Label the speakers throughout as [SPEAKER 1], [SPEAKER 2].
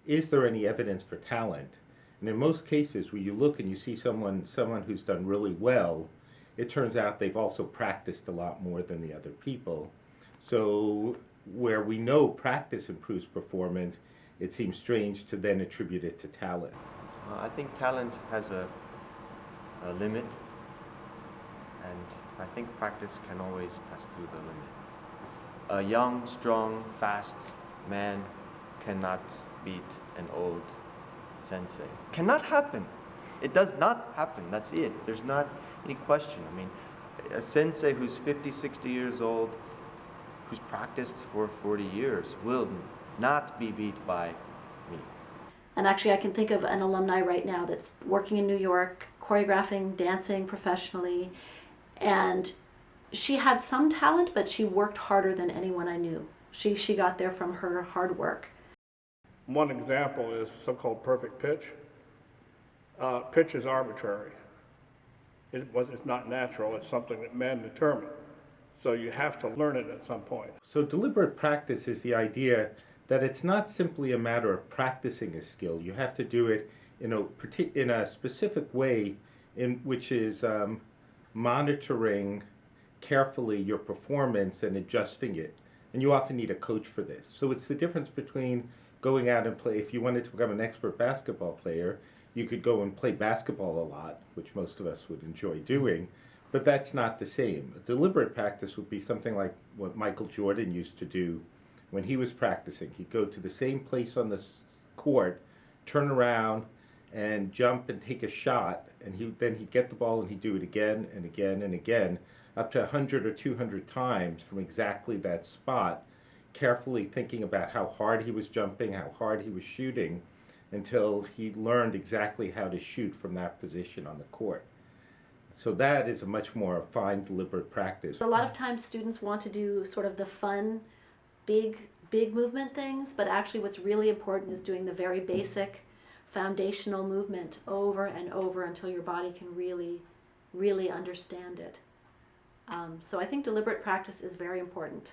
[SPEAKER 1] Is there any evidence for talent? And in most cases, where you look and you see someone who's done really well, it turns out they've also practiced a lot more than the other people. So where we know practice improves performance, it seems strange to then attribute it to talent.
[SPEAKER 2] I think talent has a limit, and I think practice can always pass through the limit. A young, strong, fast man cannot beat an old sensei. Cannot happen. It does not happen. That's it. There's not any question. I mean, a sensei who's 50, 60 years old, who's practiced for 40 years, will not be beat by me.
[SPEAKER 3] And actually, I can think of an alumni right now that's working in New York, choreographing, dancing professionally, and she had some talent, but she worked harder than anyone I knew. She got there from her hard work.
[SPEAKER 4] One example is so-called perfect pitch. Pitch is arbitrary. It's not natural. It's something that men determine. So you have to learn it at some point.
[SPEAKER 1] So deliberate practice is the idea that it's not simply a matter of practicing a skill. You have to do it in a specific way, which is monitoring carefully your performance and adjusting it. And you often need a coach for this. So it's the difference between going out and play. If you wanted to become an expert basketball player, you could go and play basketball a lot, which most of us would enjoy doing, but that's not the same. A deliberate practice would be something like what Michael Jordan used to do when he was practicing. He'd go to the same place on the court, turn around, and jump and take a shot, and then he'd get the ball and he'd do it again and again and again, up to 100 or 200 times from exactly that spot, carefully thinking about how hard he was jumping, how hard he was shooting, until he learned exactly how to shoot from that position on the court. So that is a much more fine, deliberate practice.
[SPEAKER 3] A lot of times students want to do sort of the fun, big movement things, but actually what's really important is doing the very basic foundational movement over and over until your body can really understand it. So I think deliberate practice is very important.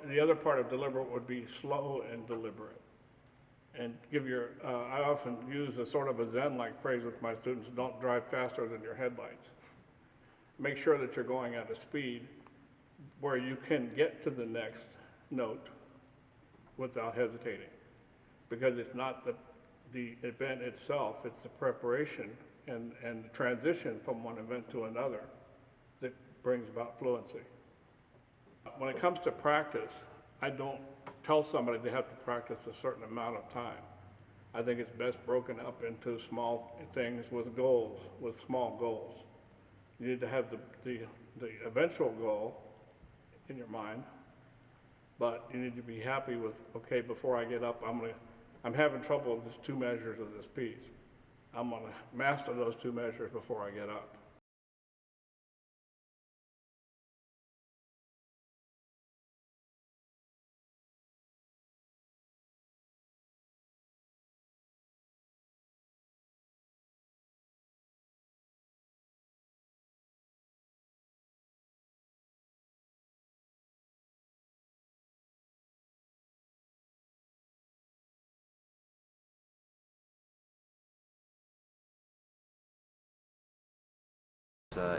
[SPEAKER 4] The other part of deliberate would be slow and deliberate. And I often use a sort of a Zen-like phrase with my students: don't drive faster than your headlights. Make sure that you're going at a speed where you can get to the next note without hesitating. Because it's not the event itself, it's the preparation and the transition from one event to another that brings about fluency. When it comes to practice, I don't tell somebody they have to practice a certain amount of time. I think it's best broken up into small things with goals, with small goals. You need to have the eventual goal in your mind, but you need to be happy with, okay, before I get up, I'm having trouble with just 2 measures of this piece. I'm gonna master those 2 measures before I get up.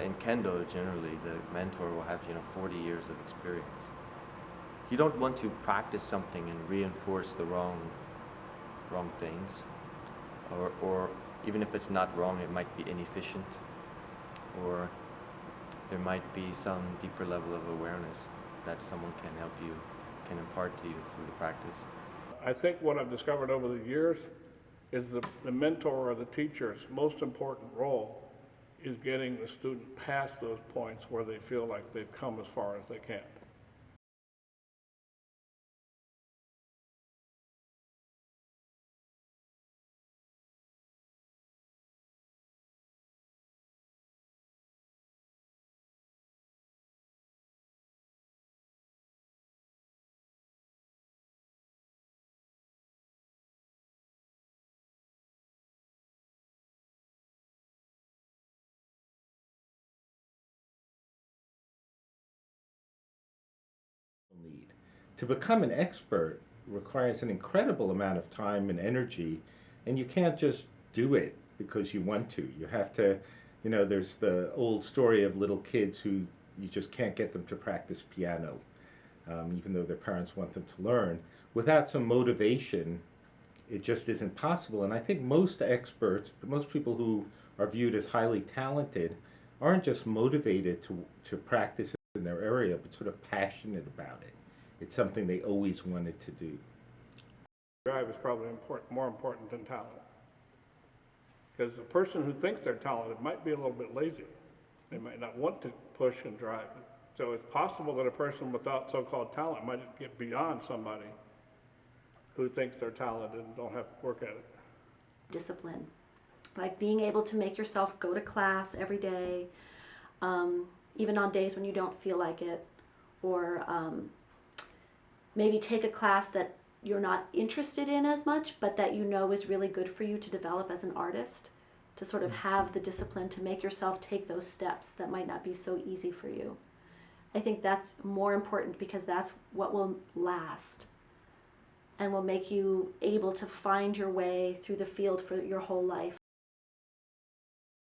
[SPEAKER 2] In kendo, generally, the mentor will have 40 years of experience. You don't want to practice something and reinforce the wrong things, or even if it's not wrong, it might be inefficient, or there might be some deeper level of awareness that someone can impart to you through the practice.
[SPEAKER 4] I think what I've discovered over the years is the mentor or the teacher's most important role is getting the student past those points where they feel like they've come as far as they can.
[SPEAKER 1] Need. To become an expert, requires an incredible amount of time and energy, and you can't just do it because you want to. You have to, there's the old story of little kids who you just can't get them to practice piano, even though their parents want them to learn. Without some motivation, it just isn't possible. And I think most experts, most people who are viewed as highly talented, aren't just motivated to practice in their area, but sort of passionate about it. It's something they always wanted to do.
[SPEAKER 4] Drive is probably more important than talent. Because a person who thinks they're talented might be a little bit lazy. They might not want to push and drive. So it's possible that a person without so-called talent might get beyond somebody who thinks they're talented and don't have to work at it.
[SPEAKER 3] Discipline. Like being able to make yourself go to class every day, even on days when you don't feel like it, or maybe take a class that you're not interested in as much, but that you know is really good for you to develop as an artist, to sort of have the discipline to make yourself take those steps that might not be so easy for you. I think that's more important because that's what will last and will make you able to find your way through the field for your whole life.